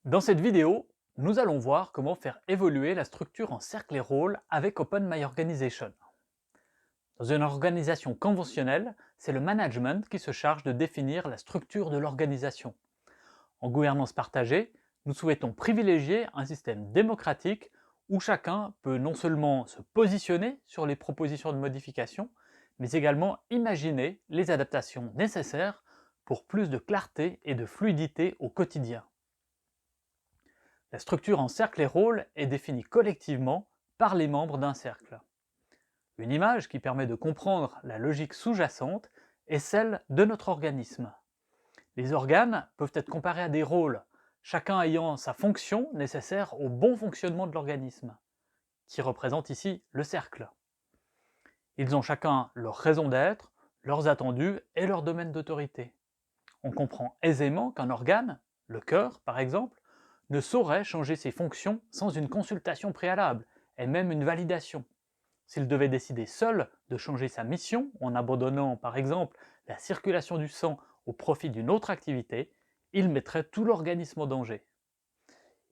Dans cette vidéo, nous allons voir comment faire évoluer la structure en cercle et rôle avec OpenMyOrganization. Dans une organisation conventionnelle, c'est le management qui se charge de définir la structure de l'organisation. En gouvernance partagée, nous souhaitons privilégier un système démocratique où chacun peut non seulement se positionner sur les propositions de modification, mais également imaginer les adaptations nécessaires pour plus de clarté et de fluidité au quotidien. La structure en cercle et rôle est définie collectivement par les membres d'un cercle. Une image qui permet de comprendre la logique sous-jacente est celle de notre organisme. Les organes peuvent être comparés à des rôles, chacun ayant sa fonction nécessaire au bon fonctionnement de l'organisme, qui représente ici le cercle. Ils ont chacun leur raison d'être, leurs attendus et leur domaine d'autorité. On comprend aisément qu'un organe, le cœur par exemple, ne saurait changer ses fonctions sans une consultation préalable, et même une validation. S'il devait décider seul de changer sa mission, en abandonnant par exemple la circulation du sang au profit d'une autre activité, il mettrait tout l'organisme en danger.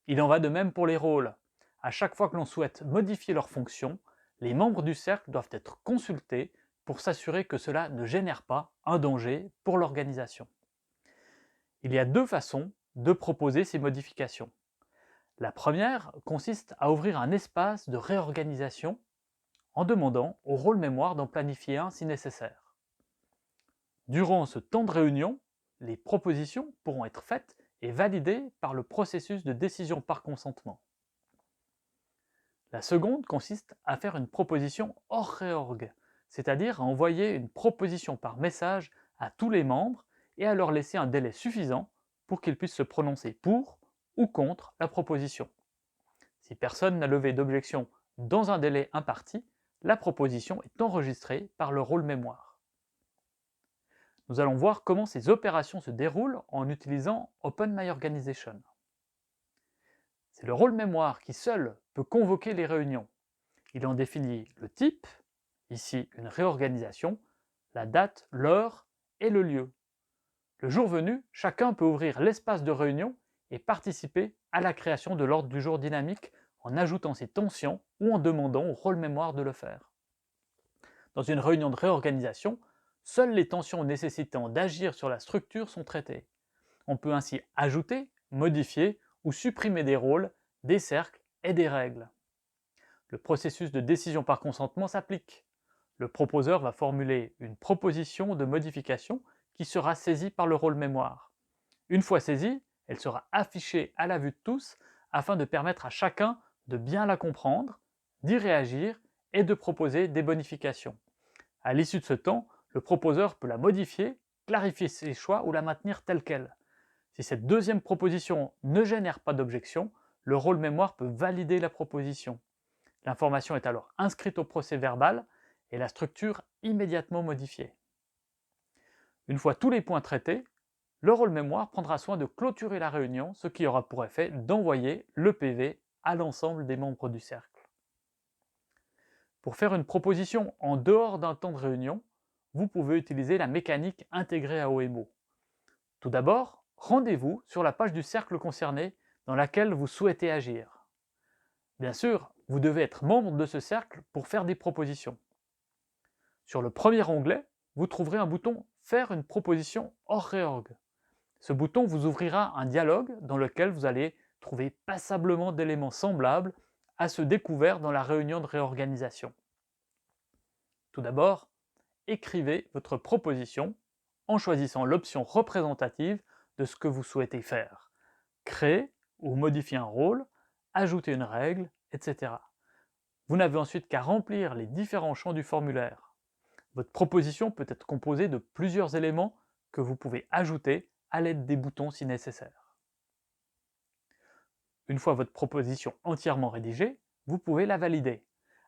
Il en va de même pour les rôles. À chaque fois que l'on souhaite modifier leur fonction, les membres du cercle doivent être consultés pour s'assurer que cela ne génère pas un danger pour l'organisation. Il y a deux façons de proposer ces modifications. La première consiste à ouvrir un espace de réorganisation en demandant au rôle mémoire d'en planifier un si nécessaire. Durant ce temps de réunion, les propositions pourront être faites et validées par le processus de décision par consentement. La seconde consiste à faire une proposition hors réorg, c'est-à-dire à envoyer une proposition par message à tous les membres et à leur laisser un délai suffisant pour qu'ils puissent se prononcer pour ou contre la proposition. Si personne n'a levé d'objection dans un délai imparti, la proposition est enregistrée par le rôle mémoire. Nous allons voir comment ces opérations se déroulent en utilisant OpenMyOrganization. C'est le rôle mémoire qui seul peut convoquer les réunions. Il en définit le type, ici une réorganisation, la date, l'heure et le lieu. Le jour venu, chacun peut ouvrir l'espace de réunion et participer à la création de l'ordre du jour dynamique en ajoutant ses tensions ou en demandant au rôle mémoire de le faire. Dans une réunion de réorganisation, seules les tensions nécessitant d'agir sur la structure sont traitées. On peut ainsi ajouter, modifier ou supprimer des rôles, des cercles et des règles. Le processus de décision par consentement s'applique. Le proposeur va formuler une proposition de modification qui sera saisie par le rôle mémoire. Une fois saisie, elle sera affichée à la vue de tous afin de permettre à chacun de bien la comprendre, d'y réagir et de proposer des bonifications. À l'issue de ce temps, le proposeur peut la modifier, clarifier ses choix ou la maintenir telle qu'elle. Si cette deuxième proposition ne génère pas d'objection, le rôle mémoire peut valider la proposition. L'information est alors inscrite au procès-verbal et la structure immédiatement modifiée. Une fois tous les points traités, le rôle mémoire prendra soin de clôturer la réunion, ce qui aura pour effet d'envoyer le PV à l'ensemble des membres du cercle. Pour faire une proposition en dehors d'un temps de réunion, vous pouvez utiliser la mécanique intégrée à OMO. Tout d'abord, rendez-vous sur la page du cercle concerné dans laquelle vous souhaitez agir. Bien sûr, vous devez être membre de ce cercle pour faire des propositions. Sur le premier onglet, vous trouverez un bouton Faire une proposition hors réorg. Ce bouton vous ouvrira un dialogue dans lequel vous allez trouver passablement d'éléments semblables à ceux découverts dans la réunion de réorganisation. Tout d'abord, écrivez votre proposition en choisissant l'option représentative de ce que vous souhaitez faire. Créer ou modifier un rôle, ajouter une règle, etc. Vous n'avez ensuite qu'à remplir les différents champs du formulaire. Votre proposition peut être composée de plusieurs éléments que vous pouvez ajouter à l'aide des boutons si nécessaire. Une fois votre proposition entièrement rédigée, vous pouvez la valider.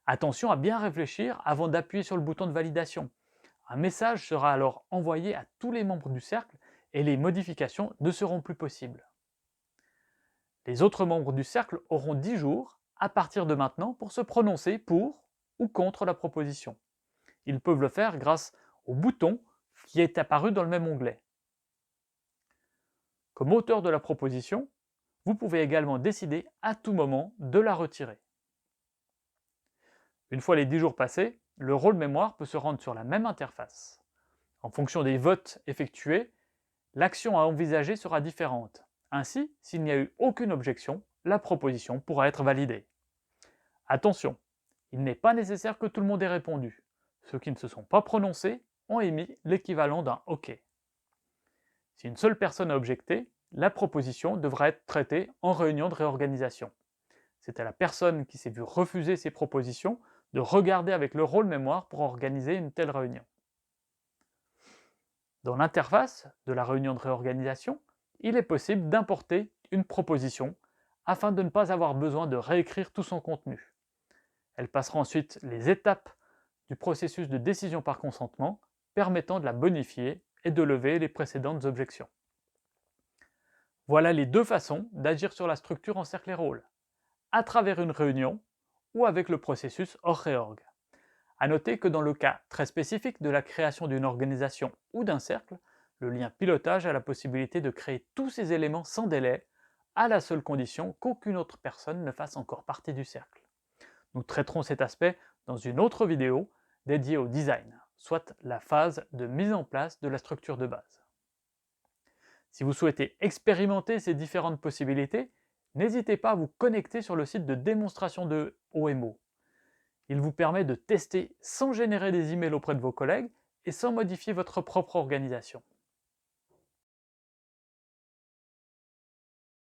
Attention à bien réfléchir avant d'appuyer sur le bouton de validation. Un message sera alors envoyé à tous les membres du cercle et les modifications ne seront plus possibles. Les autres membres du cercle auront 10 jours à partir de maintenant pour se prononcer pour ou contre la proposition. Ils peuvent le faire grâce au bouton qui est apparu dans le même onglet. Comme auteur de la proposition, Vous pouvez également décider à tout moment de la retirer. Une fois les 10 jours passés, le rôle mémoire peut se rendre sur la même interface. En fonction des votes effectués, l'action à envisager sera différente. Ainsi, s'il n'y a eu aucune objection, la proposition pourra être validée. Attention, il n'est pas nécessaire que tout le monde ait répondu. Ceux qui ne se sont pas prononcés ont émis l'équivalent d'un OK. Si une seule personne a objecté, la proposition devra être traitée en réunion de réorganisation. C'est à la personne qui s'est vue refuser ces propositions de regarder avec le rôle mémoire pour organiser une telle réunion. Dans l'interface de la réunion de réorganisation, il est possible d'importer une proposition afin de ne pas avoir besoin de réécrire tout son contenu. Elle passera ensuite les étapes du processus de décision par consentement, permettant de la bonifier et de lever les précédentes objections. Voilà les deux façons d'agir sur la structure en cercle et rôle, à travers une réunion ou avec le processus hors réorg. A noter que dans le cas très spécifique de la création d'une organisation ou d'un cercle, le lien pilotage a la possibilité de créer tous ces éléments sans délai, à la seule condition qu'aucune autre personne ne fasse encore partie du cercle. Nous traiterons cet aspect dans une autre vidéo dédiée au design, soit la phase de mise en place de la structure de base. Si vous souhaitez expérimenter ces différentes possibilités, n'hésitez pas à vous connecter sur le site de démonstration de OMO. Il vous permet de tester sans générer des emails auprès de vos collègues et sans modifier votre propre organisation.